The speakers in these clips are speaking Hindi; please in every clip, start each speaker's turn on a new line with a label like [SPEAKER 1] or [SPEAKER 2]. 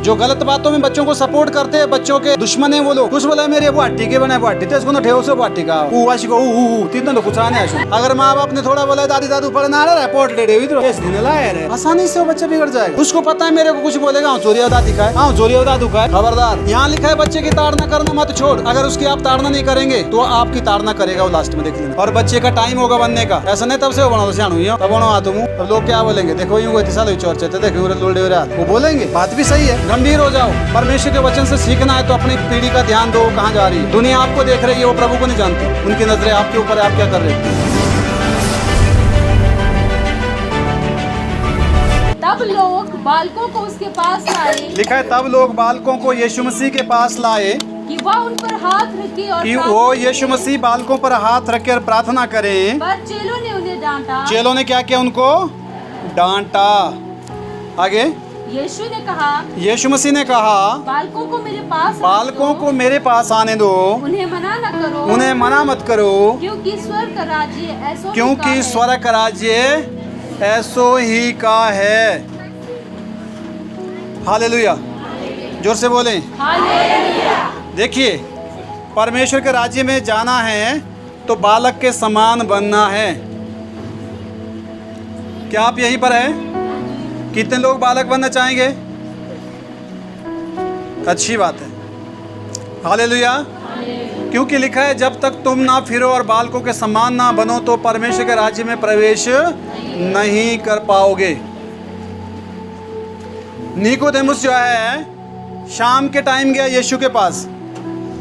[SPEAKER 1] जो गलत बातों में बच्चों को सपोर्ट करते हैं, बच्चों के दुश्मन है वो लोग। कुछ बोला मेरे वो हट्टी के बने वो हट्टी तेज को ठेव से वो हट्टी का वाशी को तीन तो कुछ आने आशु। अगर माँ बाप ने थोड़ा बोला दादी दादू पढ़ना रहा रिपोर्ट ले रहे आसानी से वो बच्चा बिगड़ जाएगा। उसको पता है मेरे को कुछ बोलेगा चोरिया दादी का है, चोरिया दादू का है। खबरदार, यहाँ लिखा है बच्चे की ताड़ना करना मत छोड़। अगर उसकी आप ताड़ना नहीं करेंगे तो आपकी ताड़ना करेगा वो लास्ट में, देख लेना। और बच्चे का टाइम होगा बनने का, ऐसा नहीं तब से वो बना सियाण हुई तब बनो तुम। अब लोग क्या बोलेंगे, देखो यूं साल चोर चलते देखो वो बोलेंगे। बात भी सही है, गंभीर हो जाओ। परमेश्वर के वचन से सीखना है तो अपनी पीढ़ी का ध्यान दो, कहाँ जा रही है दुनिया। आपको देख रही है, वो प्रभु को नहीं जानती। उनकी नजरें आपके ऊपर है, आप क्या कर रहे हो।
[SPEAKER 2] तब लोग बालकों को उसके पास लाए,
[SPEAKER 1] लिखा है तब लोग बालकों को यीशु मसीह के पास लाए
[SPEAKER 2] कि वह उन पर हाथ रखे और
[SPEAKER 1] कि वो यीशु मसीह बालकों पर हाथ रखे और प्रार्थना करें।
[SPEAKER 2] पर चेलों ने उन्हें डांटा।
[SPEAKER 1] चेलों ने क्या किया, उनको डांटा। आगे
[SPEAKER 2] यीशु ने कहा,
[SPEAKER 1] यीशु मसीह ने कहा
[SPEAKER 2] बालकों को मेरे पास
[SPEAKER 1] बालकों को मेरे पास आने दो,
[SPEAKER 2] उन्हें मना न करो,
[SPEAKER 1] उन्हें मना मत करो,
[SPEAKER 2] क्योंकि स्वर्ग का राज्य ऐसो
[SPEAKER 1] क्योंकि स्वर्ग का राज्य ऐसो ही का है। हालेलुया, जोर से बोलें
[SPEAKER 2] हालेलुया।
[SPEAKER 1] देखिए, परमेश्वर के राज्य में जाना है तो बालक के समान बनना है। क्या आप यहीं पर हैं? कितने लोग बालक बनना चाहेंगे? अच्छी बात है, हालेलुया। क्योंकि लिखा है जब तक तुम ना फिरो और बालकों के समान ना बनो तो परमेश्वर के राज्य में प्रवेश नहीं कर पाओगे। निकोदेमुस जो है शाम के टाइम गया यीशु के पास।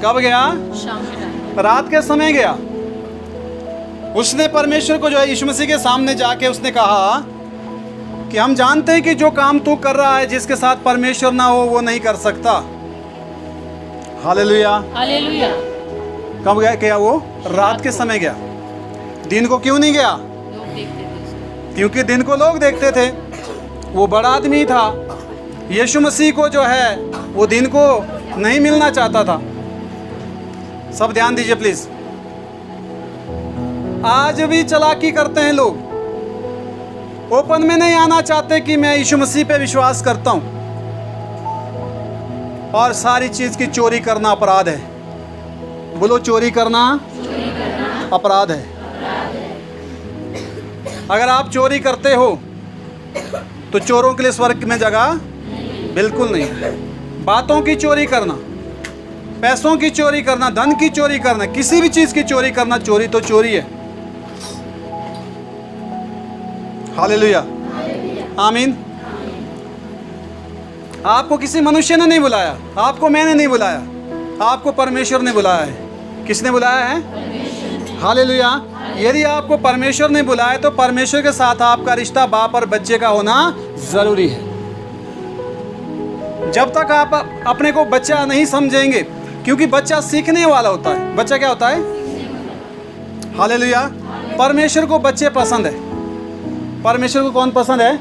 [SPEAKER 1] कब गया?
[SPEAKER 2] शाम के टाइम,
[SPEAKER 1] रात के समय गया। उसने परमेश्वर को जो है यीशु मसीह के सामने जाके उसने कहा कि हम जानते हैं कि जो काम तू कर रहा है जिसके साथ परमेश्वर ना हो वो नहीं कर सकता। Hallelujah,
[SPEAKER 2] hallelujah.
[SPEAKER 1] कब गया? क्या वो रात के समय गया। दिन को क्यों नहीं गया?
[SPEAKER 2] लोग देखते थे उसको।
[SPEAKER 1] क्योंकि दिन को लोग देखते थे। वो बड़ा आदमी था। यीशु मसीह को जो है वो दिन को नहीं मिलना चाहता था। सब ध्यान दीजिए प्लीज। आज भी चालाकी करते हैं लोग, ओपन में नहीं आना चाहते कि मैं यीशु मसीह पे विश्वास करता हूं, और सारी चीज की चोरी करना अपराध है। बोलो, चोरी करना अपराध है। अगर आप चोरी करते हो तो चोरों के लिए स्वर्ग में जगह बिल्कुल नहीं। बातों की चोरी करना, पैसों की चोरी करना, धन की चोरी करना, किसी भी चीज की चोरी करना, चोरी तो चोरी है। हालेलुया, आमीन। आपको किसी मनुष्य ने नहीं बुलाया, आपको मैंने नहीं बुलाया, आपको परमेश्वर ने बुलाया है। किसने बुलाया है? हालेलुया। यदि आपको परमेश्वर ने बुलाया तो परमेश्वर के साथ आपका रिश्ता बाप और बच्चे का होना जरूरी है। जब तक आप अपने को बच्चा नहीं समझेंगे, क्योंकि बच्चा सीखने वाला होता है। बच्चा क्या होता है? हालेलुया। परमेश्वर को बच्चे पसंद है। परमेश्वर को कौन पसंद है?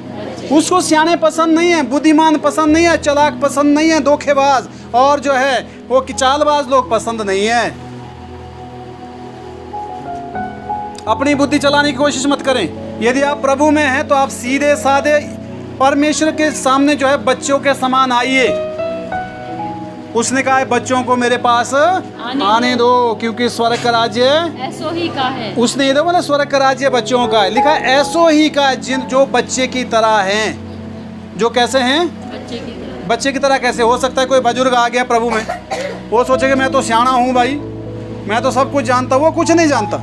[SPEAKER 1] उसको सियाने पसंद नहीं है, बुद्धिमान पसंद नहीं है, चालाक पसंद नहीं है, धोखेबाज और जो है वो चालबाज लोग पसंद नहीं है। अपनी बुद्धि चलाने की कोशिश मत करें। यदि आप प्रभु में हैं तो आप सीधे साधे परमेश्वर के सामने जो है बच्चों के समान आइए। उसने कहा है बच्चों को मेरे पास आने दो, क्योंकि स्वर्ग का राज्य
[SPEAKER 2] ऐसो ही का है।
[SPEAKER 1] उसने ये बोला स्वर्ग का राज्य बच्चों का है। लिखा है ऐसो ही का, जिन जो बच्चे की तरह हैं। जो कैसे हैं?
[SPEAKER 2] बच्चे की तरह।
[SPEAKER 1] बच्चे की तरह कैसे हो सकता है? कोई बुजुर्ग आ गया प्रभु में, वो सोचेगा मैं तो सियाना हूँ भाई, मैं तो सब कुछ जानता। वो कुछ नहीं जानता।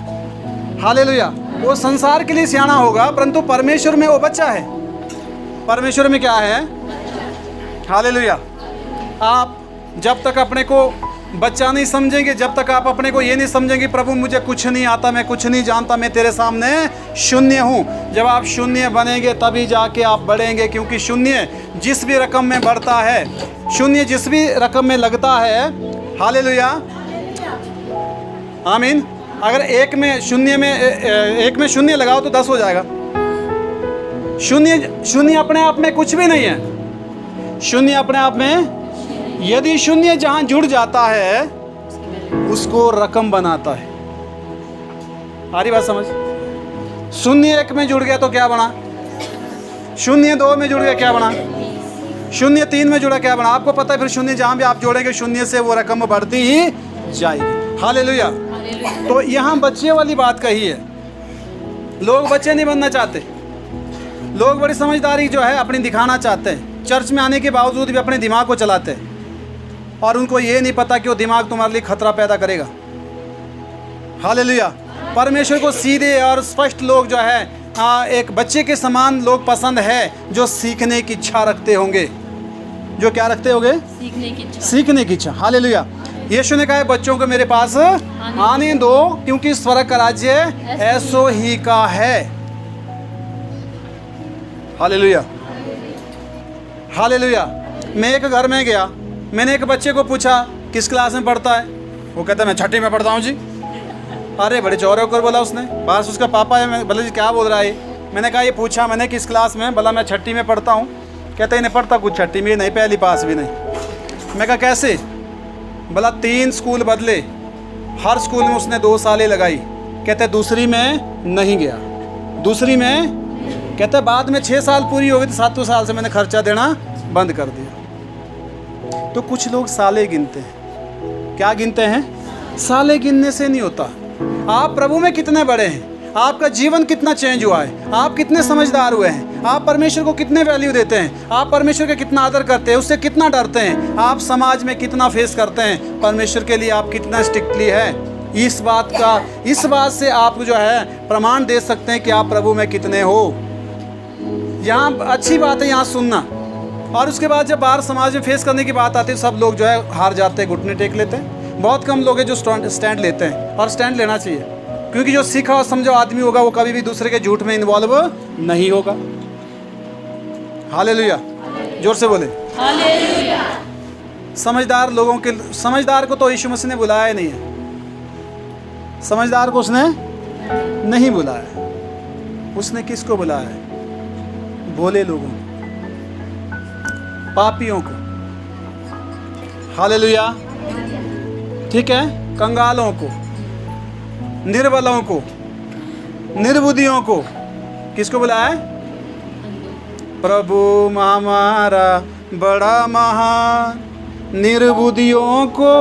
[SPEAKER 1] हालेलुया। वो संसार के लिए सियाना होगा, परंतु परमेश्वर में वो बच्चा है। परमेश्वर में क्या है? हालेलुया। आप जब तक अपने को बच्चा नहीं समझेंगे, जब तक आप अपने को ये नहीं समझेंगे प्रभु मुझे कुछ नहीं आता, मैं कुछ नहीं जानता, मैं तेरे सामने शून्य हूँ। जब आप शून्य बनेंगे तभी जाके आप बढ़ेंगे, क्योंकि शून्य जिस भी रकम में बढ़ता है, शून्य जिस भी रकम में लगता है, हालेलुया, आमीन। अगर एक में शून्य लगाओ तो 10 हो जाएगा। शून्य अपने आप में कुछ भी नहीं है। शून्य अपने आप में, यदि शून्य जहां जुड़ जाता है उसको रकम बनाता है। आ रही बात समझ? शून्य 1 में जुड़ गया तो क्या बना? शून्य 2 में जुड़ गया क्या बना? शून्य 3 में जुड़ा क्या बना, आपको पता है। फिर शून्य जहाँ भी आप जोड़ेंगे शून्य से वो रकम बढ़ती ही जाएगी। हालेलुया। तो यहाँ बच्चे वाली बात कही है। लोग बच्चे नहीं बनना चाहते, लोग बड़ी समझदारी जो है अपनी दिखाना चाहते हैं। चर्च में आने के बावजूद भी अपने दिमाग को चलाते हैं और उनको ये नहीं पता कि वो दिमाग तुम्हारे लिए खतरा पैदा करेगा। हालेलुया। परमेश्वर को सीधे और स्पष्ट लोग जो है एक बच्चे के समान लोग पसंद है, जो सीखने की इच्छा रखते होंगे। जो क्या रखते होंगे? सीखने की इच्छा। हालेलुया। यीशु ने कहा है बच्चों को मेरे पास आने दो, क्योंकि स्वर्ग का राज्य ऐसो ही का है। हालेलुया। हालेलुया। मैं एक घर में गया, मैंने एक बच्चे को पूछा किस क्लास में पढ़ता है, वो कहता है मैं 6ठी में पढ़ता हूँ जी। अरे बड़े चौरे होकर बोला उसने। बस उसका पापा है। मैं बोला जी क्या बोल रहा है? मैंने कहा ये पूछा मैंने किस क्लास में, बोला मैं 6ठी में पढ़ता हूँ। कहते नहीं पढ़ता कुछ 6ठी में नहीं, पहली पास भी नहीं। मैं कहा कैसे? बोला 3 स्कूल बदले, हर स्कूल में उसने 2 सालें लगाई। कहते दूसरी में नहीं गया, दूसरी में कहते बाद में 6 साल पूरी हो गई तो 7वें साल से मैंने खर्चा देना बंद कर दिया। तो कुछ लोग सालें गिनते हैं। क्या गिनते हैं? सालें गिनने से नहीं होता। आप प्रभु में कितने बड़े हैं, आपका जीवन कितना चेंज हुआ है, आप कितने समझदार हुए हैं, आप परमेश्वर को कितने वैल्यू देते हैं, आप परमेश्वर का कितना आदर करते हैं, उससे कितना डरते हैं, आप समाज में कितना फेस करते हैं, परमेश्वर के लिए आप कितना स्ट्रिक्टली है। इस बात से आप जो है प्रमाण दे सकते हैं कि आप प्रभु में कितने हो। यहाँ अच्छी बात है यहाँ सुनना, और उसके बाद जब बाहर समाज में फेस करने की बात आती है सब लोग जो है हार जाते हैं, घुटने टेक लेते हैं। बहुत कम लोग हैं जो स्टैंड लेते हैं, और स्टैंड लेना चाहिए, क्योंकि जो सीखा और समझा आदमी होगा वो कभी भी दूसरे के झूठ में इन्वॉल्व नहीं होगा। हालेलुया। जोर से बोले
[SPEAKER 2] हालेलुया।
[SPEAKER 1] समझदार को तो यीशु मसीह ने बुलाया ही नहीं है। समझदार को उसने नहीं बुलाया। उसने किसको बुलाया है? भोले लोगों को, पापियों को। हालेलुया। ठीक है। कंगालों को, निर्बलों को, निर्बुद्धियों को। किसको बुलाया है? प्रभु हमारा बड़ा महान, निर्बुद्धियों को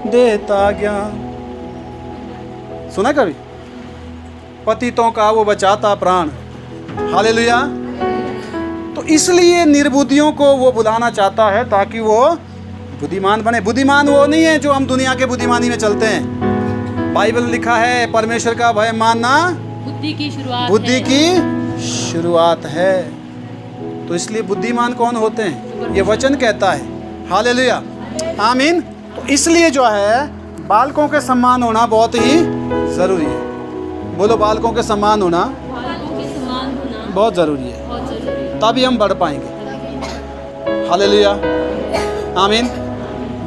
[SPEAKER 1] देता ज्ञान। सुना कभी? पतितों का वो बचाता प्राण। हालेलुया। तो इसलिए निर्बुद्धियों को वो बुलाना चाहता है ताकि वो बुद्धिमान बने। बुद्धिमान वो नहीं है जो हम दुनिया के बुद्धिमानी में चलते हैं। बाइबल लिखा है परमेश्वर का भय मानना बुद्धि की शुरुआत है। तो इसलिए बुद्धिमान कौन होते हैं? ये वचन कहता है। हालेलुया। आमीन। तो इसलिए जो है बालकों के सम्मान होना बहुत ही ज़रूरी है। बोलो बालकों के सम्मान होना बहुत ज़रूरी है, तभी हम बढ़ पाएंगे। हालेलुया। आमीन।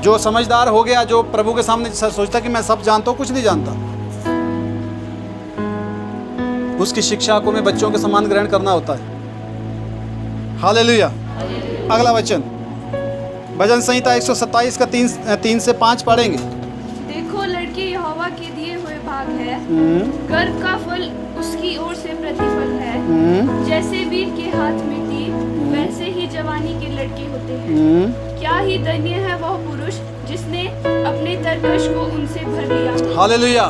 [SPEAKER 1] जो समझदार हो गया, जो प्रभु के सामने सोचता कि मैं सब जानता हूँ, कुछ नहीं जानता, उसकी शिक्षा को में बच्चों के समान ग्रहण करना होता है। हालेलुया। अगला वचन भजन संहिता 127 का 3 से 5 पढ़ेंगे।
[SPEAKER 2] देखो लड़की यहोवा के दिए हुए भाग है, गर्भ का फल उसकी ओर से प्रतिफल है। जैसे वीर के हाथ में तीर, वैसे ही जवानी के लड़के होते हैं। क्या ही धन्य है वह पुरुष जिसने अपने तरकश को उनसे भर लिया। हालेलुया।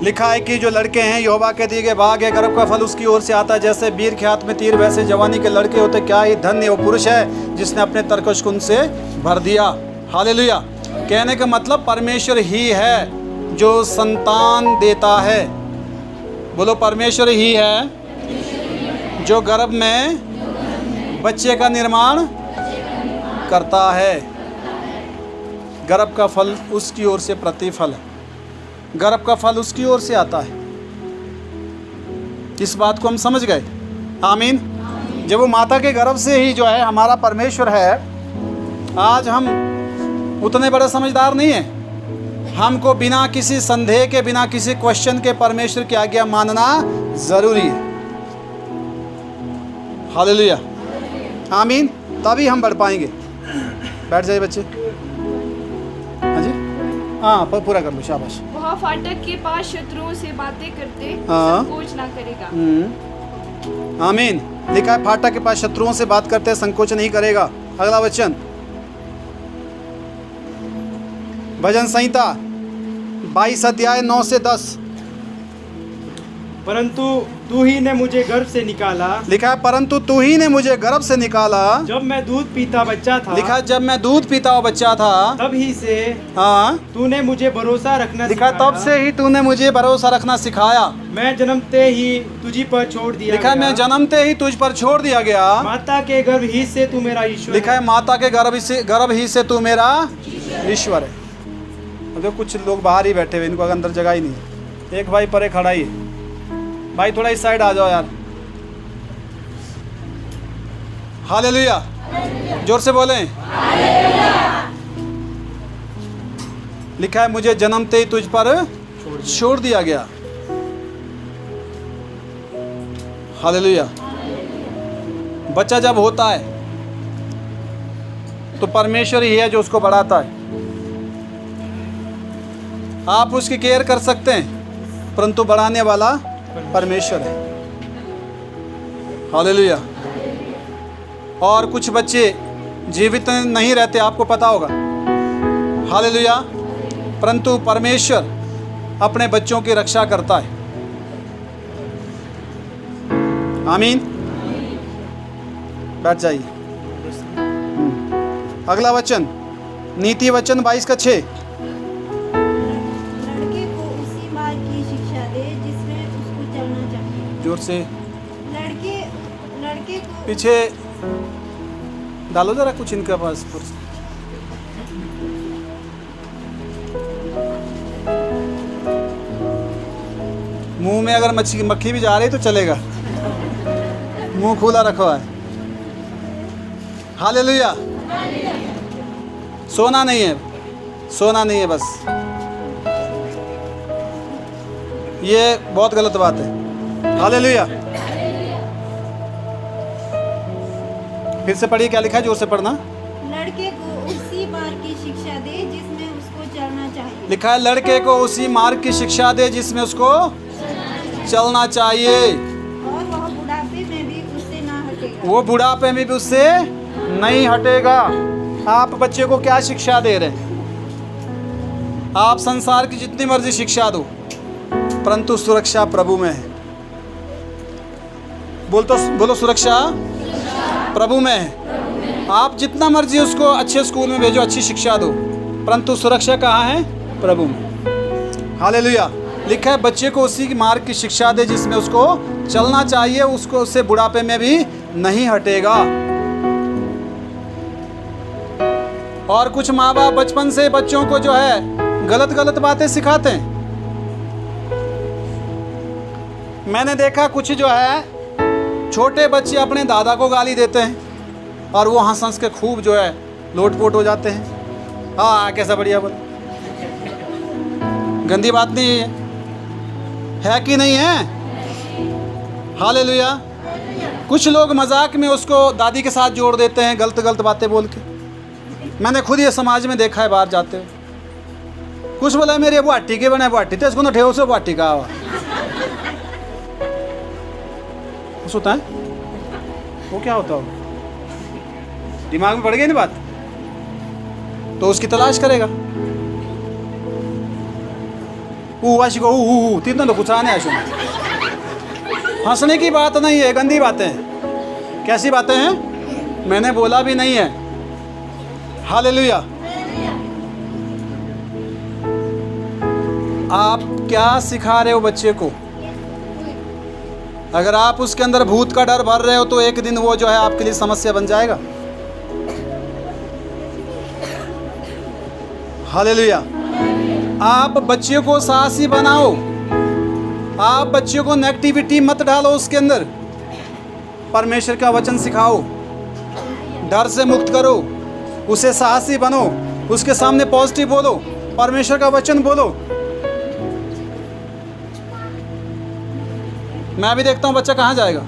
[SPEAKER 1] लिखा है कि जो लड़के हैं यहोवा के दिए गए भाग है, गर्भ का फल उसकी ओर से आता है। जैसे वीर के हाथ में तीर, वैसे जवानी के लड़के होते। क्या ही धन्य वो पुरुष है जिसने अपने तरकश को उनसे भर दिया। हालेलुया। कहने का मतलब परमेश्वर ही है जो संतान देता है। बोलो परमेश्वर ही है जो गर्भ में बच्चे का निर्माण करता है। गर्भ का फल उसकी ओर से प्रतिफल है, गर्भ का फल उसकी ओर से आता है। इस बात को हम समझ गए। आमीन। जब वो माता के गर्भ से ही जो है हमारा परमेश्वर है। आज हम उतने बड़े समझदार नहीं हैं। हमको बिना किसी संदेह के, बिना किसी क्वेश्चन के परमेश्वर की आज्ञा मानना ज़रूरी है। हालेलुया। आमीन। तभी हम बढ़ पाएंगे। बैठ जाइए बच्चे। हाँ जी, हाँ पूरा कर लो, शाबाश।
[SPEAKER 2] वह फाटक के पास शत्रुओं से बातें करते संकोच ना करेगा।
[SPEAKER 1] आमीन। लिखा है फाटक के पास शत्रुओं से बात करते संकोच नहीं करेगा। अगला वचन, भजन संहिता 22 अध्याय 9 से 10।
[SPEAKER 3] परंतु तू ही ने मुझे गर्भ से निकाला,
[SPEAKER 1] लिखा है परंतु तू ही ने मुझे गर्भ से निकाला।
[SPEAKER 3] जब मैं दूध पीता बच्चा था,
[SPEAKER 1] लिखा है जब मैं दूध पीता हुआ बच्चा था,
[SPEAKER 3] तब ही से
[SPEAKER 1] हाँ,
[SPEAKER 3] तूने मुझे भरोसा रखना
[SPEAKER 1] लिखा है
[SPEAKER 3] सिखाया।
[SPEAKER 1] तब से ही तूने मुझे भरोसा रखना सिखाया।
[SPEAKER 3] मैं जन्मते ही तुझी पर छोड़ दिया
[SPEAKER 1] लिखा है
[SPEAKER 3] गया।
[SPEAKER 1] मैं जन्मते ही तुझ पर छोड़ दिया गया।
[SPEAKER 3] माता के गर्भ ही से तू मेरा ईश्वर
[SPEAKER 1] लिखा है माता के गर्भ ही से तू मेरा ईश्वर है। अब देखो कुछ लोग बाहर ही बैठे हुए, इनको अंदर जगह ही नहीं। एक भाई परे खड़ा ही है, भाई थोड़ा इस साइड आ जाओ यार। हालेलुया, जोर से बोलें। लिखा है मुझे जन्मते ही तुझ पर छोड़ दिया गया। हालेलुया। बच्चा जब होता है तो परमेश्वर ही है जो उसको बढ़ाता है। आप उसकी केयर कर सकते हैं, परंतु बढ़ाने वाला परमेश्वर है। हालेलुया। और कुछ बच्चे जीवित नहीं रहते, आपको पता होगा। हालेलुया। परंतु परमेश्वर अपने बच्चों की रक्षा करता है। आमीन। बैठ जाइए। अगला वचन, नीति वचन 22 का 6।
[SPEAKER 4] लड़के को उसी मार्ग की शिक्षा दे जिसमें उसको चलना चाहिए।
[SPEAKER 1] जोर से
[SPEAKER 4] लड़के को
[SPEAKER 1] पीछे डालो जरा कुछ इनके पास। मुंह में अगर मक्खी भी जा रही तो चलेगा, मुंह खुला रखो है। हालेलुया। सोना नहीं है, सोना नहीं है बस, ये बहुत गलत बात है। हालेलुया। फिर से पढ़िए, क्या लिखा है, जोर से पढ़ना।
[SPEAKER 4] लड़के को उसी मार्ग की शिक्षा दे जिसमें उसको चलना चाहिए।
[SPEAKER 1] लिखा है लड़के को उसी मार्ग की शिक्षा दे जिसमें उसको चलना चाहिए।
[SPEAKER 4] और वह बुढ़ापे में भी उससे ना हटेगा।
[SPEAKER 1] वो बुढ़ापे में भी उससे नहीं हटेगा। आप बच्चे को क्या शिक्षा दे रहे हैं? आप संसार की जितनी मर्जी शिक्षा दो, परंतु सुरक्षा प्रभु में है। बोलो सुरक्षा प्रभु में है। आप जितना मर्जी उसको अच्छे स्कूल में भेजो, अच्छी शिक्षा दो, परंतु सुरक्षा कहाँ है? प्रभु में। हालेलुया। लिखा है बच्चे को उसी मार्ग की शिक्षा दे जिसमें उसको चलना चाहिए, उसको उससे बुढ़ापे में भी नहीं हटेगा। और कुछ माँ बाप बचपन से बच्चों को जो है गलत गलत बातें सिखाते हैं। मैंने देखा कुछ जो है छोटे बच्चे अपने दादा को गाली देते हैं और वो हंस हंस के खूब जो है लोटपोट हो जाते हैं। हाँ, कैसा बढ़िया बोल, गंदी बात नहीं है कि नहीं है? हालेलुया। कुछ लोग मजाक में उसको दादी के साथ जोड़ देते हैं, गलत गलत बातें बोल के। मैंने खुद ये समाज में देखा है बाहर जाते हुए। कुछ बोला मेरे बुआटी के बने बुआटी तो इसको ठेव से बुआटी का आवा होता है। वो क्या होता हो, दिमाग में पड़ गई ना बात, तो उसकी तलाश करेगा। तीन तो कुछ आने आशु। हंसने की बात नहीं है, गंदी बातें हैं। कैसी बातें हैं? मैंने बोला भी नहीं है। हालेलुया। आप क्या सिखा रहे हो बच्चे को? अगर आप उसके अंदर भूत का डर भर रहे हो तो एक दिन वो जो है आपके लिए समस्या बन जाएगा। हालेलुया। आप बच्चे को साहसी बनाओ। आप बच्चे को नेगेटिविटी मत डालो उसके अंदर। परमेश्वर का वचन सिखाओ, डर से मुक्त करो, उसे साहसी बनो, उसके सामने पॉजिटिव बोलो, परमेश्वर का वचन बोलो। मैं भी देखता हूं बच्चा कहाँ जाएगा।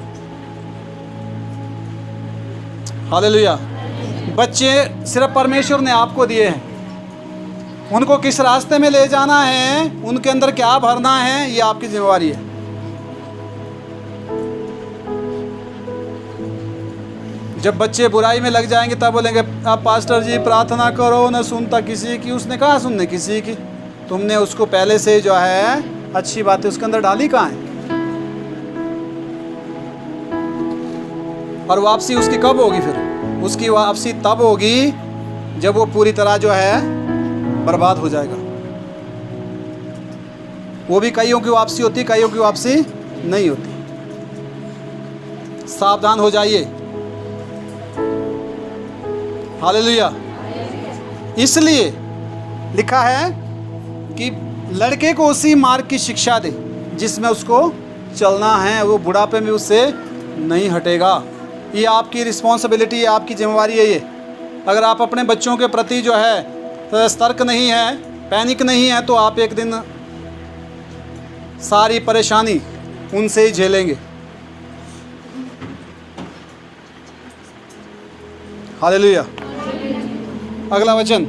[SPEAKER 1] हालेलुया। बच्चे सिर्फ परमेश्वर ने आपको दिए हैं, उनको किस रास्ते में ले जाना है, उनके अंदर क्या भरना है, ये आपकी जिम्मेवारी है। जब बच्चे बुराई में लग जाएंगे तब बोलेंगे अब पास्टर जी प्रार्थना करो, न सुनता किसी की। उसने कहा सुनने किसी की, तुमने उसको पहले से जो है अच्छी बातें उसके अंदर डाली कहाँ है। और वापसी उसकी कब होगी? फिर उसकी वापसी तब होगी जब वो पूरी तरह जो है बर्बाद हो जाएगा। वो भी कईयों की वापसी होती, कईयों की वापसी नहीं होती। सावधान हो जाइए। हालेलुया। इसलिए लिखा है कि लड़के को उसी मार्ग की शिक्षा दे जिसमें उसको चलना है, वो बुढ़ापे में उससे नहीं हटेगा। ये आपकी रिस्पॉन्सिबिलिटी है, आपकी जिम्मेवारी है ये। अगर आप अपने बच्चों के प्रति जो है सतर्क नहीं है, पैनिक नहीं है, तो आप एक दिन सारी परेशानी उनसे ही झेलेंगे। हालेलुया। अगला वचन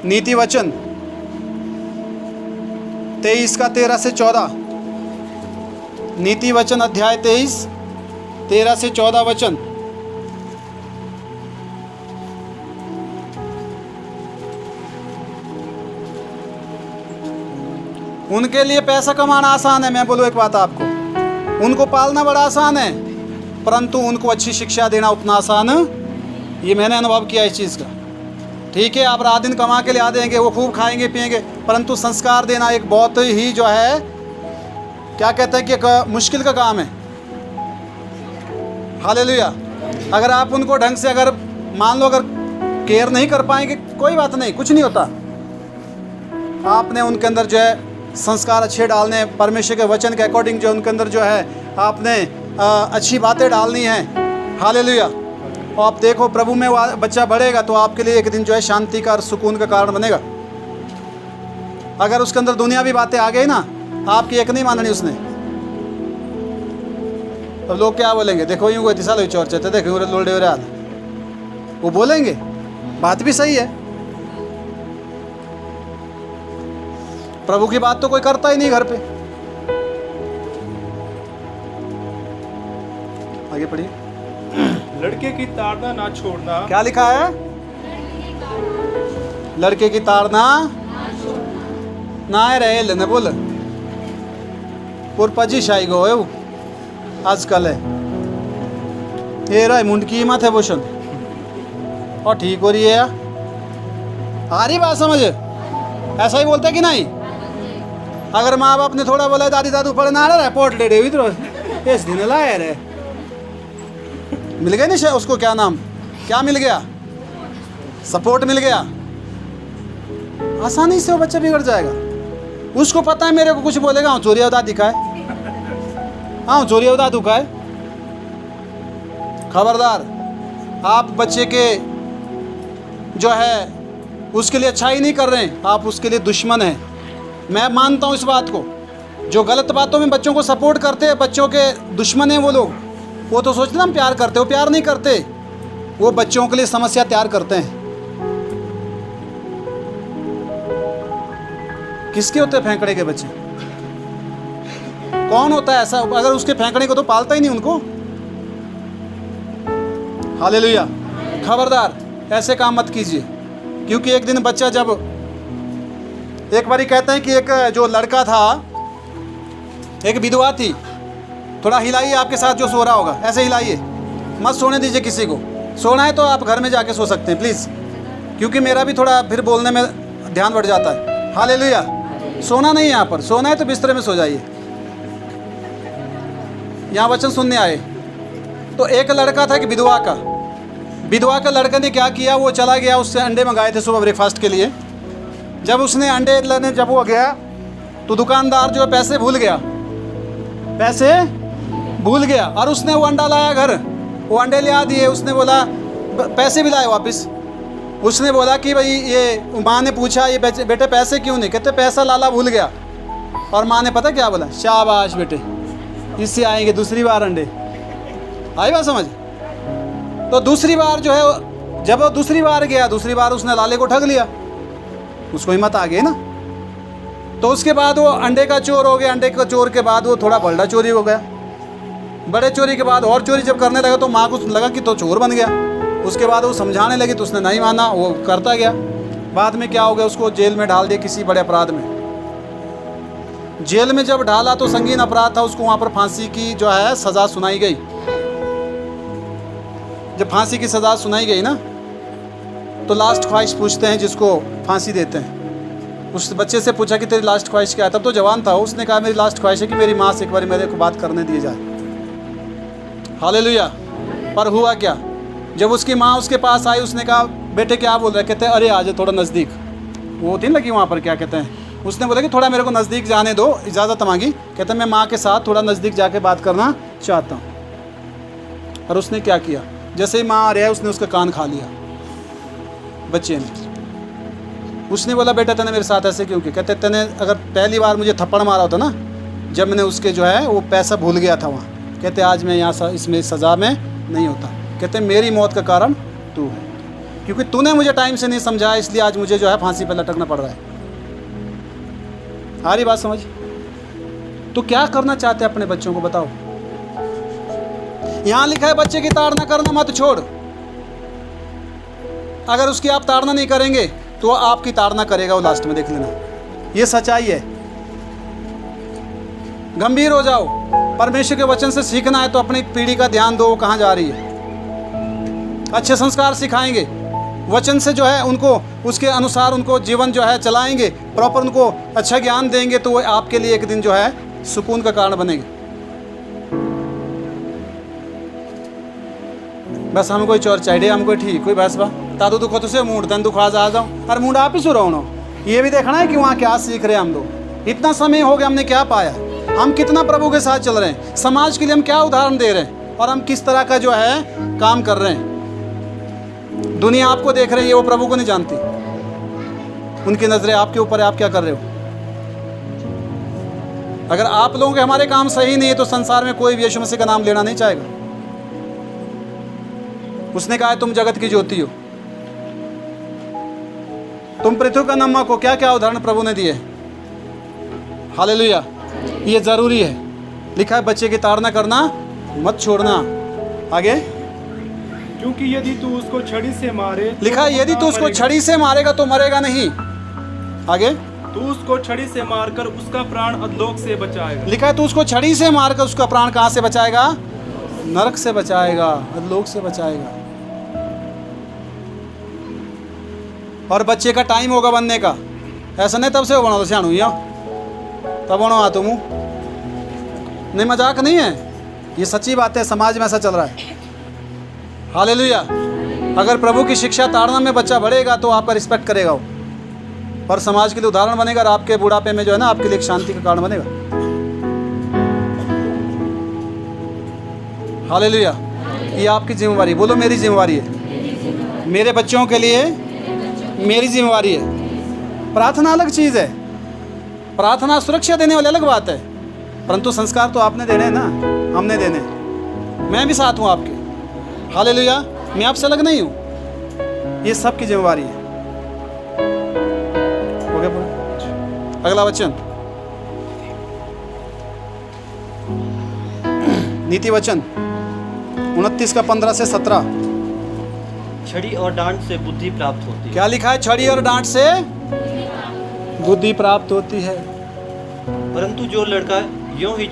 [SPEAKER 1] नीति वचन 23 का 13 से 14। नीति वचन अध्याय 23 13 से 14 वचन। उनके लिए पैसा कमाना आसान है। मैं बोलूँ एक बात आपको, उनको पालना बड़ा आसान है, परंतु उनको अच्छी शिक्षा देना उतना आसान, ये मैंने अनुभव किया इस चीज़ का। ठीक है, आप रात दिन कमा के ले देंगे, वो खूब खाएंगे पिएंगे, परंतु संस्कार देना एक बहुत ही जो है क्या कहते हैं कि एक मुश्किल का काम है। हालेलुया। अगर आप उनको ढंग से अगर मान लो अगर केयर नहीं कर पाएंगे, कोई बात नहीं, कुछ नहीं होता। आपने उनके अंदर जो है संस्कार अच्छे डालने, परमेश्वर के वचन के अकॉर्डिंग जो उनके अंदर जो है आपने अच्छी बातें डालनी हैं। हालेलुया। और आप देखो प्रभु में वो बच्चा बढ़ेगा तो आपके लिए एक दिन जो है शांति का और सुकून का कारण बनेगा। अगर उसके अंदर दुनियावी बातें आ गई ना, आपकी एक नहीं माननी उसने, तो लोग क्या बोलेंगे, देखो यूँ कोई साल चोर चाहते, देखो लोल्डे हो रहा, वो बोलेंगे। बात भी सही है, प्रभु की बात तो कोई करता ही नहीं घर पे। आगे पढ़िए।
[SPEAKER 5] लड़के की ताड़ना ना छोड़ना।
[SPEAKER 1] क्या लिखा है? लड़के की ताड़ना ना रहे लेने बोल पुरपजी शाही गो है वो आजकल है ये रहा मुंडकी मत है भूषण और ठीक हो रही है यार। आ रही बात समझ? ऐसा ही बोलते कि नहीं? अगर माँ बाप ने थोड़ा बोला दादी दादू पढ़ना आ रहा है पोर्ट ले रहे इधर इस दिन लाया रे मिल गया नहीं उसको, क्या नाम क्या मिल गया, सपोर्ट मिल गया, आसानी से वो बच्चा बिगड़ जाएगा। उसको पता है मेरे को कुछ बोलेगा, हाँ चोरिया उदा दिखाए, हाँ चोरिया उदा दुखाए। खबरदार, आप बच्चे के जो है उसके लिए अच्छाई नहीं कर रहे हैं, आप उसके लिए दुश्मन हैं। मैं मानता हूँ इस बात को। जो गलत बातों में बच्चों को सपोर्ट करते हैं, बच्चों के दुश्मन हैं वो लोग। वो तो सोचते हैं हम प्यार करते, वो प्यार नहीं करते, वो बच्चों के लिए समस्या तैयार करते हैं। किसके होते हैं फेंकड़े के बच्चे? कौन होता है ऐसा? अगर उसके फेंकड़े को तो पालता ही नहीं उनको। हालेलुया। खबरदार, ऐसे काम मत कीजिए, क्योंकि एक दिन बच्चा जब एक बारी कहते हैं कि एक जो लड़का था, एक विधवा थी, थोड़ा हिलाइए आपके साथ जो सो रहा होगा, ऐसे हिलाइए, मत सोने दीजिए किसी को। सोना है तो आप घर में जाके सो सकते हैं प्लीज़, क्योंकि मेरा भी थोड़ा फिर बोलने में ध्यान बढ़ जाता है। हालेलुया। सोना नहीं है यहाँ पर, सोना है तो बिस्तर में सो जाइए। यहाँ वचन सुनने आए तो एक लड़का था कि विधवा का लड़का ने क्या किया, वो चला गया, उससे अंडे मंगाए थे सुबह ब्रेकफास्ट के लिए। जब उसने अंडे लेने जब वो गया तो दुकानदार जो है पैसे भूल गया और उसने वो अंडा लाया घर, वो अंडे ले आ दिए। उसने बोला, पैसे भी लाए वापस। उसने बोला कि भाई ये, माँ ने पूछा ये बेटे पैसे क्यों नहीं? कहते पैसा लाला भूल गया। और माँ ने पता क्या बोला? शाबाश बेटे, इससे आएंगे दूसरी बार अंडे। आई बात समझ? तो दूसरी बार जो है, जब वो दूसरी बार गया, दूसरी बार उसने लाले को ठग लिया, उसको हिम्मत आ गई ना। तो उसके बाद वो अंडे का चोर हो गया, अंडे का चोर के बाद वो थोड़ा बड़ा चोरी हो गया, बड़े चोरी के बाद और चोरी जब करने लगा तो माँ को लगा कि तो चोर बन गया। उसके बाद वो समझाने लगी तो उसने नहीं माना, वो करता गया। बाद में क्या हो गया, उसको जेल में डाल दिया किसी बड़े अपराध में। जेल में जब डाला तो संगीन अपराध था, उसको वहाँ पर फांसी की जो है सज़ा सुनाई गई। जब फांसी की सज़ा सुनाई गई ना तो लास्ट ख्वाहिश पूछते हैं जिसको फांसी देते हैं। उस बच्चे से पूछा कि तेरी लास्ट ख्वाहिश क्या है, तब तो जवान था। उसने कहा मेरी लास्ट ख्वाहिश है कि मेरी माँ से एक बार मेरे को बात करने दिए जाए। हालेलुया। पर हुआ क्या, जब उसकी माँ उसके पास आई, उसने कहा बेटे क्या बोल रहे? कहते अरे आ जाओ थोड़ा नज़दीक। वो होती लगी वहाँ पर, क्या कहते हैं, उसने बोला कि थोड़ा मेरे को नज़दीक जाने दो, इजाज़त मांगी। कहते मैं माँ के साथ थोड़ा नज़दीक जाके बात करना चाहता हूँ। और उसने क्या किया, जैसे ही माँ आ रहा है उसने उसका कान खा लिया बच्चे ने। उसने बोला बेटा तने मेरे साथ ऐसे क्यों किया? कहते तने अगर पहली बार मुझे थप्पड़ मारा होता ना, जब मैंने उसके जो है वो पैसा भूल गया था वहाँ, कहते आज मैं यहाँ इसमें सज़ा में नहीं होता। कहते मेरी मौत का कारण तू है, क्योंकि तूने मुझे टाइम से नहीं समझाया, इसलिए आज मुझे जो है फांसी पर लटकना पड़ रहा है। आ रही बात समझ? तो क्या करना चाहते हैं अपने बच्चों को बताओ? यहाँ लिखा है बच्चे की ताड़ना करना मत छोड़। अगर उसकी आप ताड़ना नहीं करेंगे तो आपकी ताड़ना करेगा वो लास्ट में, देख लेना, ये सच्चाई है। गंभीर हो जाओ। परमेश्वर के वचन से सीखना है तो अपनी पीढ़ी का ध्यान दो, वो कहाँ जा रही है। अच्छे संस्कार सिखाएंगे, वचन से जो है उनको उसके अनुसार उनको जीवन जो है चलाएंगे, प्रॉपर उनको अच्छा ज्ञान देंगे, तो वो आपके लिए एक दिन जो है सुकून का कारण बनेंगे। बस हम कोई चोर चाहिए, हम कोई ठीक कोई बस बा तादू दुखो तुझे मूड तन दुखा जा जाऊँ, अरे मूड आप ही सुनो। ये भी देखना है कि वहाँ क्या सीख रहे हैं हम लोग। इतना समय हो गया, हमने क्या पाया, हम कितना प्रभु के साथ चल रहे हैं, समाज के लिए हम क्या उदाहरण दे रहे हैं, और हम किस तरह का जो है काम कर रहे हैं। दुनिया आपको देख रही है, वो प्रभु को नहीं जानती। उनकी नजरें आपके ऊपर है, आप क्या कर रहे हो। अगर आप लोगों के हमारे काम सही नहीं है तो संसार में कोई भी यीशु मसीह का नाम लेना नहीं चाहेगा। उसने कहा है तुम जगत की ज्योति हो, तुम पृथ्वी का नमक हो। क्या क्या उदाहरण प्रभु ने दिए। हालेलुया। ये जरूरी है। लिखा है बच्चे की ताड़ना करना मत छोड़ना। आगे,
[SPEAKER 5] क्योंकि यदि तू उसको छड़ी से मारे,
[SPEAKER 1] लिखा है यदि तू उसको छड़ी से मारेगा तो मरेगा नहीं। आगे,
[SPEAKER 5] तू उसको छड़ी से मारकर उसका प्राण अधलोक से बचाएगा।
[SPEAKER 1] लिखा है तू उसको छड़ी से मारकर उसका प्राण कहाँ से बचाएगा? नरक से बचाएगा, अधलोक से बचाएगा। और बच्चे का टाइम होगा बनने का, ऐसा नहीं तब से वो बना सियाणु या तब बनो आ तुम। नहीं, मजाक नहीं है, ये सच्ची बात है। समाज में ऐसा चल रहा है। हालेलुया। अगर प्रभु की शिक्षा ताड़ना में बच्चा बढ़ेगा तो आपका रिस्पेक्ट करेगा वो, और समाज के लिए उदाहरण बनेगा, और आपके बुढ़ापे में जो है ना आपके लिए एक शांति का कारण बनेगा। हालेलुया। ये आपकी जिम्मेवारी, बोलो मेरी जिम्मेवारी है, मेरे बच्चों के लिए मेरी जिम्मेवारी है। प्रार्थना अलग चीज़ है, प्रार्थना सुरक्षा देने वाली अलग बात है, परंतु संस्कार तो आपने देने हैं ना, हमने देने। मैं भी साथ हूँ आपके। हालेलुया। मैं आपसे अलग नहीं हूँ, ये सबकी जिम्मेवारी है। हो गया पूरा? अगला वचन, नीति वचन 29 का 15 से 17।
[SPEAKER 6] छड़ी और डांट से बुद्धि प्राप्त होती है।
[SPEAKER 1] क्या लिखा है? छड़ी और डांट से बुद्धि प्राप्त होती है,
[SPEAKER 6] परंतु जो लड़का यूं ही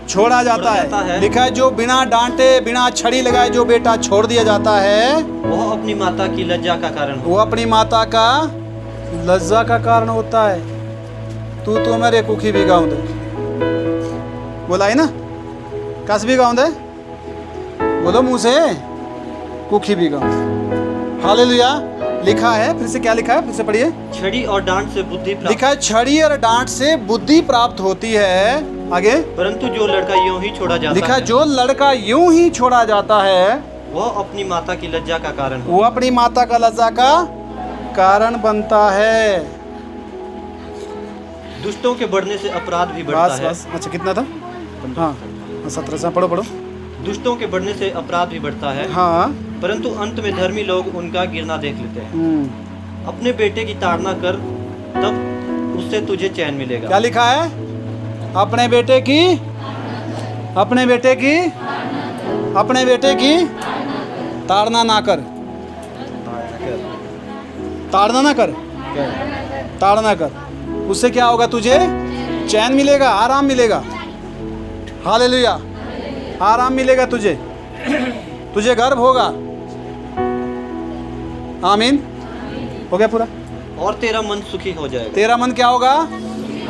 [SPEAKER 1] छोड़ा जाता है। लिखा है जो बिना डांटे बिना छड़ी लगाए जो बेटा छोड़ दिया जाता है,
[SPEAKER 6] वह अपनी माता की लज्जा का कारण
[SPEAKER 1] वो अपनी माता का लज्जा का कारण होता है। तू तो मेरे कुखी भी गाँव दे, बोला है ना, कस भी गाँव दे, बोलो मुँह से, कुखी भी गाँव। हालेलुया। लिखा है, फिर से क्या लिखा है, फिर से पढ़िए।
[SPEAKER 6] छड़ी और डांट से बुद्धि प्राप्त।
[SPEAKER 1] लिखा है छड़ी और डांट से बुद्धि प्राप्त होती है। आगे,
[SPEAKER 6] परंतु जो लड़का यूं ही छोड़ा जाता है।
[SPEAKER 1] लिखा है जो लड़का यूं ही छोड़ा जाता है,
[SPEAKER 6] वह अपनी माता की लज्जा का कारण
[SPEAKER 1] वो अपनी माता का लज्जा का कारण बनता है।
[SPEAKER 6] दुष्टों के बढ़ने से अपराध भी बढ़ता है।
[SPEAKER 1] बस। अच्छा कितना था? हाँ 17 पढ़ो पढ़ो।
[SPEAKER 6] दुष्टों के बढ़ने से अपराध भी बढ़ता है,
[SPEAKER 1] हाँ,
[SPEAKER 6] परंतु अंत में धर्मी लोग उनका गिरना देख लेते हैं। अपने बेटे की ताड़ना कर, तब उससे तुझे चैन मिलेगा।
[SPEAKER 1] क्या लिखा है? अपने बेटे की ताड़ना ना कर। ताड़ना कर। उससे क्या होगा? तुझे चैन मिलेगा, आराम मिलेगा। हालेलुया। आराम मिलेगा तुझे, तुझे गर्व होगा। आमीन। हो गया पूरा?
[SPEAKER 6] और तेरा मन सुखी हो जाएगा।
[SPEAKER 1] तेरा मन क्या होगा?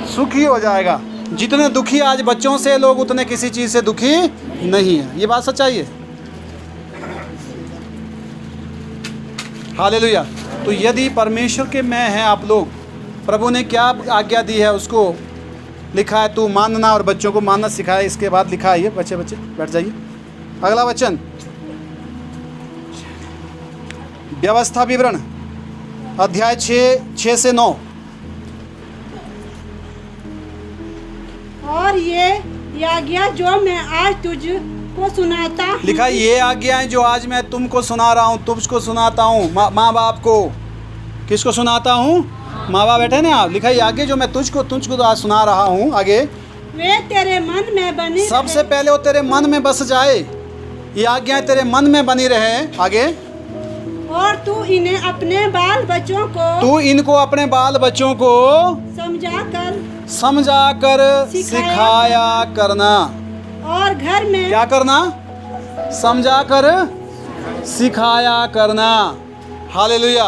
[SPEAKER 1] सुखी हो जाएगा। जितने दुखी आज बच्चों से लोग, उतने किसी चीज से दुखी नहीं है। ये बात सच्चाई है। हालेलुया। तो यदि परमेश्वर के में हैं आप लोग, प्रभु ने क्या आज्ञा दी है उसको लिखा है, तू मानना और बच्चों को मानना सिखाया। इसके बाद लिखा है ये, बच्चे बैठ जाइए। अगला वचन, व्यवस्था विवरण अध्याय 6 से 9।
[SPEAKER 4] और ये आज्ञा जो मैं आज तुझको सुनाता हूँ,
[SPEAKER 1] लिखा है ये आज्ञाएं जो आज मैं तुमको सुना रहा हूँ, तुझको सुनाता हूँ, माँ बाप को। किसको सुनाता हूँ? माँ बाप बैठे ना आप। लिखा है ये आज्ञा जो मैं तुझको तो आज सुना रहा हूँ। आगे,
[SPEAKER 4] वे तेरे मन में बनी
[SPEAKER 1] सबसे पहले वो तेरे मन में बस जाए। ये आज्ञाएं तेरे मन में बनी रहे। आगे,
[SPEAKER 4] और तू इन्हें अपने बाल बच्चों को
[SPEAKER 1] तू इनको अपने बाल बच्चों को समझा कर सिखाया करना।
[SPEAKER 4] और घर में
[SPEAKER 1] क्या करना? समझा कर सिखाया करना। हालेलुया।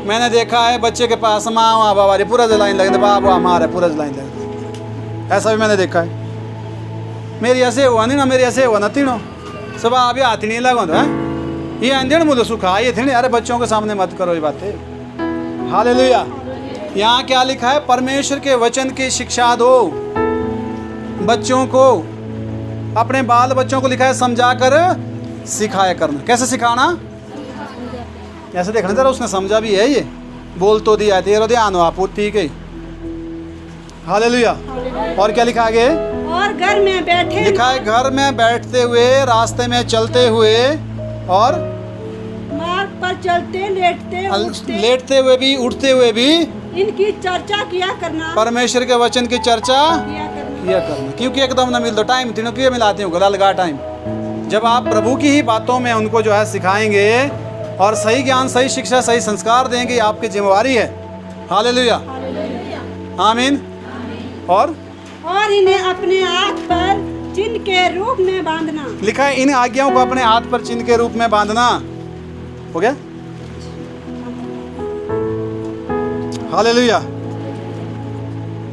[SPEAKER 1] मैंने देखा है बच्चे के पास माँ बाबा रे पूरा लाइन लगे, बाबा हमारा पूरा लाइन लगे। ऐसा भी मैंने देखा है। मेरी ऐसे हुआ नहीं ना, मेरी ऐसे हुआ ना तीनों सब अभी हाथ नहीं लगो तो ये अंधेड़ मुझे सुखा ये थे। अरे बच्चों के सामने मत करो ये बातें। हालेलुया। यहाँ क्या लिखा है? परमेश्वर के वचन की शिक्षा दो बच्चों को, अपने बाल बच्चों को। लिखा है समझा कर सिखाया करना। कैसे सिखाना? ऐसे देखना जरा, उसने समझा भी है, ये बोल तो दिया, तेरा ध्यान हो आप, ठीक है। हालेलुया। और क्या लिखा आगे?
[SPEAKER 4] और घर में बैठे,
[SPEAKER 1] लिखा है घर में बैठते हुए, रास्ते में चलते हुए और
[SPEAKER 4] मार्ग पर चलते
[SPEAKER 1] लेटते हुए भी, उठते हुए भी
[SPEAKER 4] इनकी चर्चा किया करना।
[SPEAKER 1] परमेश्वर के वचन की चर्चा किया करना। क्योंकि एकदम ना मिल दो टाइम, तीनों क्यों मिलाते हो? गला लगा टाइम। जब आप प्रभु की ही बातों में उनको जो है सिखाएंगे और सही ज्ञान, सही शिक्षा, सही संस्कार देंगे, आपकी जिम्मेवारी है। हालेलुया। आमीन। और
[SPEAKER 4] इन्हें अपने हाथ पर चिन्ह के रूप में बांधना।
[SPEAKER 1] लिखा है इन आज्ञाओं को अपने हाथ पर चिन्ह के रूप में बांधना। हो गया? हालेलुया।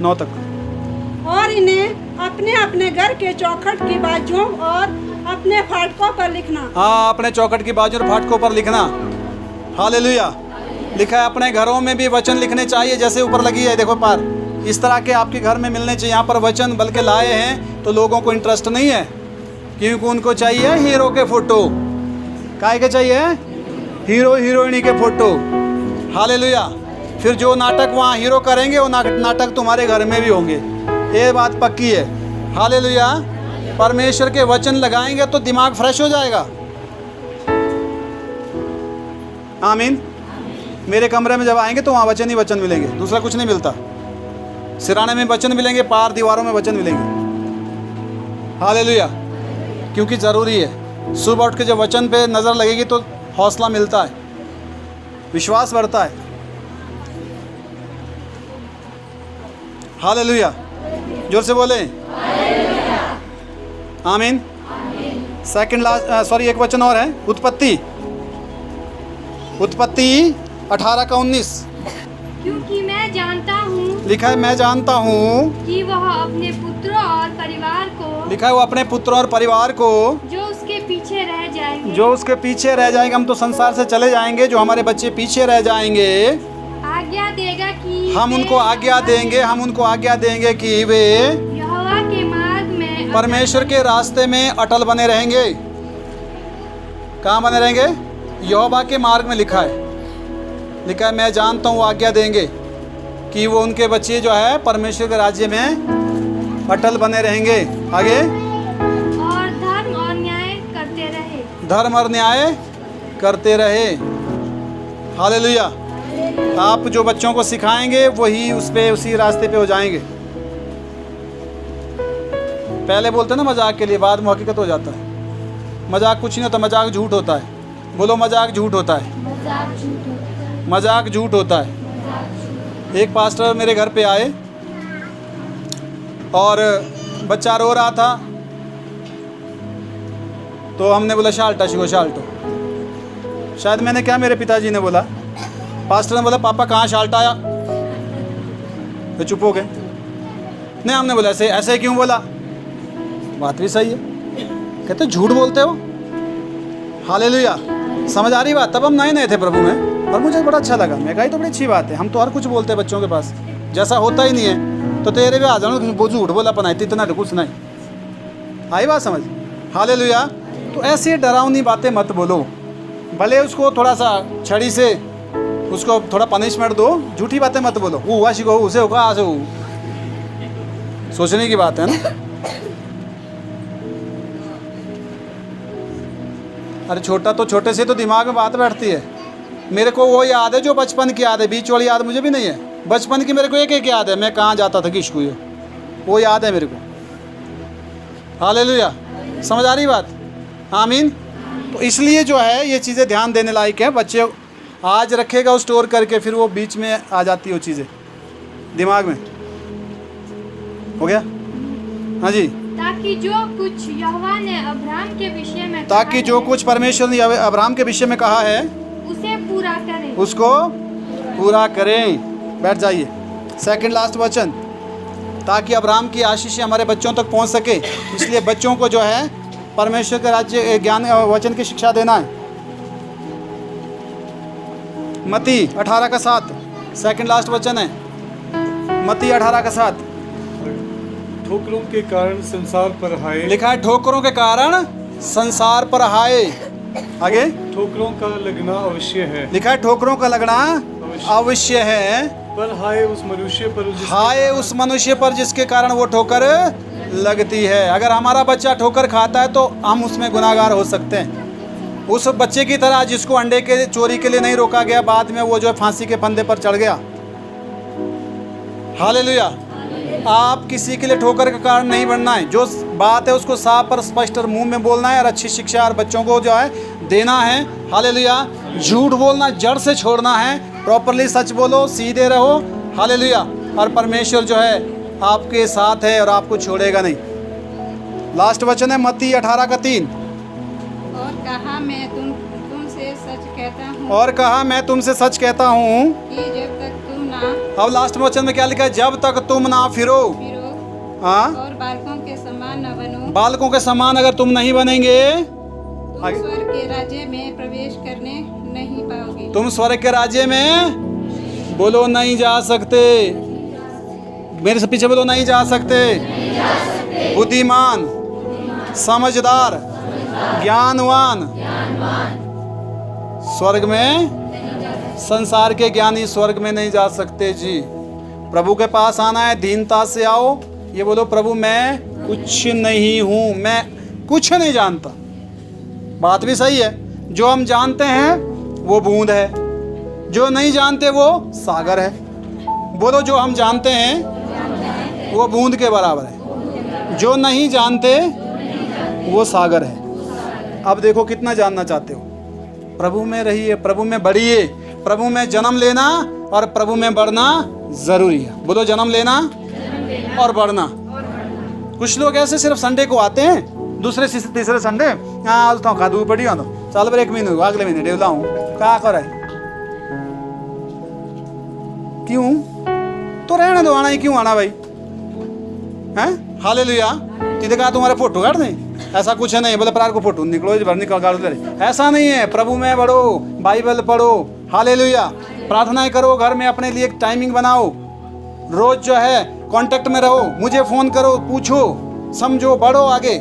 [SPEAKER 1] 9 तक।
[SPEAKER 4] और इन्हें अपने अपने घर के चौखट की बाजुओं और अपने फाटकों पर लिखना।
[SPEAKER 1] हाँ, अपने चौखट की बाजू और फाटकों पर लिखना। हालेलुया। लिखा है अपने घरों में भी वचन लिखने चाहिए, जैसे ऊपर लगी है देखो पार, इस तरह के आपके घर में मिलने चाहिए। यहाँ पर वचन बल्कि लाए हैं तो लोगों को इंटरेस्ट नहीं है, क्योंकि उनको चाहिए हीरो के फोटो। काय के चाहिए? हीरो हीरोइनी के फोटो। हालेलुया। फिर जो नाटक वहाँ हीरो करेंगे वो नाटक तुम्हारे घर में भी होंगे, ये बात पक्की है। हालेलुया। परमेश्वर के वचन लगाएंगे तो दिमाग फ्रेश हो जाएगा। आमीन। मेरे कमरे में जब आएंगे तो वहाँ वचन ही वचन मिलेंगे, दूसरा कुछ नहीं मिलता। सिराने में वचन मिलेंगे, पार दीवारों में वचन मिलेंगे। हालेलुया। क्योंकि ज़रूरी है, सुबह उठ के जब वचन पे नज़र लगेगी तो हौसला मिलता है, विश्वास बढ़ता है। हालेलुया। जोर से बोले आमीन। सेकंड लास्ट, सॉरी एक वचन और है, उत्पत्ति 18 का 19।
[SPEAKER 2] क्योंकि मैं जानता हूँ,
[SPEAKER 1] लिखा है मैं जानता हूँ
[SPEAKER 2] कि वह अपने पुत्रों और परिवार को,
[SPEAKER 1] लिखा है वो अपने पुत्रों और परिवार को
[SPEAKER 2] जो उसके पीछे रह जाएंगे,
[SPEAKER 1] हम तो संसार से चले जाएंगे, जो हमारे बच्चे पीछे रह जाएंगे,
[SPEAKER 2] आज्ञा देगा कि
[SPEAKER 1] हम उनको आज्ञा देंगे कि वे
[SPEAKER 2] यहोवा के मार्ग में,
[SPEAKER 1] परमेश्वर के रास्ते में अटल बने रहेंगे। कहाँ बने रहेंगे? यहोवा के मार्ग में। लिखा है मैं जानता हूँ, आज्ञा देंगे कि वो उनके बच्चे जो है परमेश्वर के राज्य में अटल बने रहेंगे। आगे,
[SPEAKER 2] और धर्म और न्याय करते रहे।
[SPEAKER 1] हालेलुया। आप जो बच्चों को सिखाएंगे वही उसी रास्ते पे हो जाएंगे। पहले बोलते ना मजाक के लिए, बाद में हकीकत हो जाता है। मजाक कुछ नहीं होता, मजाक झूठ होता है। बोलो मजाक झूठ होता है, मजाक झूठ होता है। एक पास्टर मेरे घर पे आए और बच्चा रो रहा था, तो हमने बोला शाल्टा शिको शाल्टो। शायद मैंने क्या, मेरे पिताजी ने बोला, पास्टर ने बोला पापा कहाँ शाल्टा आया, तो चुप हो गए। नहीं, हमने बोला ऐसे ऐसे क्यों बोला, बात भी सही है। कहते झूठ बोलते हो। हालेलुया, समझ आ रही बात। तब हम नए थे प्रभु में और मुझे बड़ा अच्छा लगा। मैं कहा तो बड़ी अच्छी बात है, हम तो हर कुछ बोलते हैं बच्चों के पास, जैसा होता ही नहीं है तो तेरे भी आ जाओ, वो झूठ बोला पना इतना तो कुछ नहीं। आई बात समझ। हालेलुया। तो ऐसी डरावनी बातें मत बोलो, भले उसको थोड़ा सा छड़ी से उसको थोड़ा पनिशमेंट दो, झूठी बातें मत बोलो। वो हुआ शिको उसे होगा आज, सोचने की बात है ना। अरे छोटा तो छोटे से तो दिमाग में बात बैठती है। मेरे को वो याद है जो बचपन की याद है, बीच वाली याद मुझे भी नहीं है। बचपन की मेरे को एक याद है, मैं कहाँ जाता था कि स्कूल, वो याद है मेरे को। हालेलुया, समझ आ रही बात। आमीन। तो इसलिए जो है ये चीज़ें ध्यान देने लायक है। बच्चे आज रखेगा वो स्टोर करके, फिर वो बीच में आ जाती है वो चीज़ें दिमाग में। हो गया? हाँ जी।
[SPEAKER 2] ताकि जो कुछ यहोवा ने अब्राहम के विषय में
[SPEAKER 1] ताकि जो कुछ परमेश्वर ने अब्राहम के विषय में कहा है
[SPEAKER 2] उसे पूरा करें,
[SPEAKER 1] उसको पूरा करें। बैठ जाइए। सेकंड लास्ट वचन, ताकि अब्राहम की आशीष हमारे बच्चों तक पहुंच सके। इसलिए बच्चों को जो है परमेश्वर के राज्य ज्ञान वचन की शिक्षा देना है। मत्ती 18:7 सेकंड लास्ट वचन है, मत्ती 18:7।
[SPEAKER 7] ठोकरों के कारण संसार पर हाय।
[SPEAKER 1] लिखा है ठोकरों के कारण संसार पर हाय। आगे
[SPEAKER 7] ठोकरों का लगना अवश्य है।
[SPEAKER 1] लिखा है ठोकरों का लगना अवश्य है,
[SPEAKER 7] पर हाय उस मनुष्य पर
[SPEAKER 1] हाय उस मनुष्य पर जिसके कारण वो ठोकर लगती है। अगर हमारा बच्चा ठोकर खाता है तो हम उसमें गुनाहगार हो सकते हैं। उस बच्चे की तरह जिसको अंडे के चोरी के लिए नहीं रोका गया, बाद में वो जो है फांसी के फंदे पर चढ़ गया। हालेलुया। आप किसी के लिए ठोकर का कारण नहीं बनना है। जो बात है उसको साफ और स्पष्ट और मुंह में बोलना है, और अच्छी शिक्षा और बच्चों को जो है देना है। हालेलुया। झूठ बोलना जड़ से छोड़ना है, प्रॉपरली सच बोलो, सीधे रहो। हालेलुया। और परमेश्वर जो है आपके साथ है और आपको छोड़ेगा नहीं। लास्ट वचन है मत्ती 18:3।
[SPEAKER 4] और कहा मैं तुमसे सच कहता हूँ,
[SPEAKER 1] और कहा मैं तुमसे सच कहता हूँ
[SPEAKER 4] कि जब तक तुम ना
[SPEAKER 1] अब लास्ट वचन में क्या लिखा है, जब तक तुम ना फिरो। हाँ,
[SPEAKER 4] और बालकों के समान न बनो,
[SPEAKER 1] बालकों के समान अगर तुम नहीं बनेंगे
[SPEAKER 4] तुम स्वर्ग के राज्य में प्रवेश करने नहीं पाओगे।
[SPEAKER 1] तुम स्वर्ग के राज्य में बोलो नहीं जा सकते। मेरे से पीछे बोलो नहीं जा सकते। बुद्धिमान, समझदार, ज्ञानवान स्वर्ग में, संसार के ज्ञानी स्वर्ग में नहीं जा सकते जी। प्रभु के पास आना है, दीनता से आओ। ये बोलो प्रभु मैं कुछ नहीं हूँ, मैं कुछ नहीं जानता। बात भी सही है। जो हम जानते हैं वो बूंद है, जो नहीं जानते वो सागर है। बोलो जो हम जानते हैं वो बूंद के बराबर है, जो नहीं जानते वो सागर है। अब देखो कितना जानना चाहते हो। प्रभु में रहिए, प्रभु में बढ़िए, प्रभु में जन्म लेना और प्रभु में बढ़ना जरूरी है। बोलो जन्म लेना और बढ़ना। कुछ लोग ऐसे सिर्फ संडे को आते हैं, दूसरे तीसरे संडे हाँ तो खादू पड़ी हो चल पर 1 महीने अगले महीने डेवला हूँ क्या करे क्यों, तो रहने दो, आना ही क्यों आना भाई हैं। हालेलुया। तीधे कहा तुम्हारे फोटो काट दें, ऐसा कुछ है नहीं। बोले प्रार को फोटो निकलो भर निकल, ऐसा नहीं है। प्रभु में बढ़ो, बाइबल पढ़ो। हालेलुया। प्रार्थनाएं करो, घर में अपने लिए एक टाइमिंग बनाओ, रोज जो है कांटेक्ट में रहो, मुझे फोन करो, पूछो, समझो, बढ़ो आगे।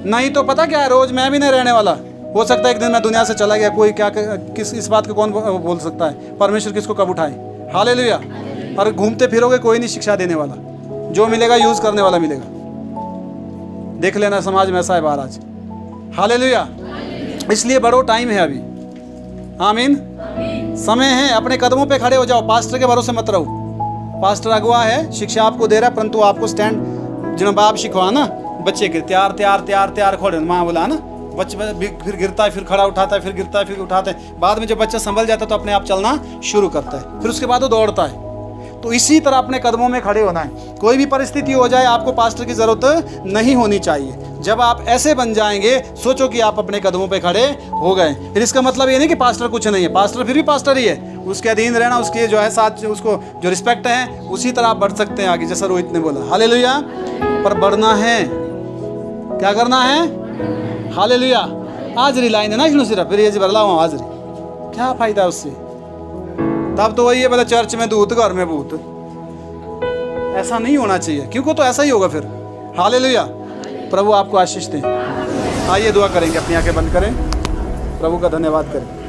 [SPEAKER 1] नहीं तो पता क्या है, रोज मैं भी नहीं रहने वाला। हो सकता है एक दिन मैं दुनिया से चला गया, कोई क्या किस इस बात को कौन बोल सकता है, परमेश्वर किसको कब उठाए। हालेलुया। और घूमते फिरोगे कोई नहीं शिक्षा देने वाला, जो मिलेगा यूज करने वाला मिलेगा। देख लेना समाज में ऐसा है बाहर आज। हालेलुया। इसलिए बड़ो टाइम है अभी। आमीन। समय है, अपने कदमों पे खड़े हो जाओ, पास्टर के भरोसे मत रहो। पास्टर अगुआ है, शिक्षा आपको दे रहा है, परंतु आपको स्टैंड जिन बाप शिखवा ना, बच्चे के तैयार तैयार तैयार तैयार खोले, माँ बोला ना, बच्चे फिर गिरता है, फिर खड़ा उठाता है, फिर गिरता है, फिर उठाता है, बाद में जब बच्चा संभल जाता है तो अपने आप चलना शुरू करता है, फिर उसके बाद वो दौड़ता है। तो इसी तरह अपने कदमों में खड़े होना है। कोई भी परिस्थिति हो जाए, आपको पास्टर की ज़रूरत नहीं होनी चाहिए। जब आप ऐसे बन जाएंगे, सोचो कि आप अपने कदमों पे खड़े हो गए। फिर इसका मतलब ये नहीं कि पास्टर कुछ नहीं है, पास्टर फिर भी पास्टर ही है, उसके अधीन रहना, उसके जो है साथ, उसको जो रिस्पेक्ट है, उसी तरह आप बढ़ सकते हैं आगे, जैसा रोहित ने बोला। हालेलुया। पर बढ़ना है, क्या करना है? हालेलुया। हाजरी लाइन है ना, इसमें सिर्फ फिर ये जी बदला हुआ हाजरी, क्या फायदा उससे? तब तो वही है, बोला चर्च में दूत घर में भूत। ऐसा नहीं होना चाहिए, क्योंकि तो ऐसा ही होगा फिर। हालेलुया। प्रभु आपको आशीष दें। आइए दुआ करेंगे, अपनी आंखें बंद करें, प्रभु का धन्यवाद करें।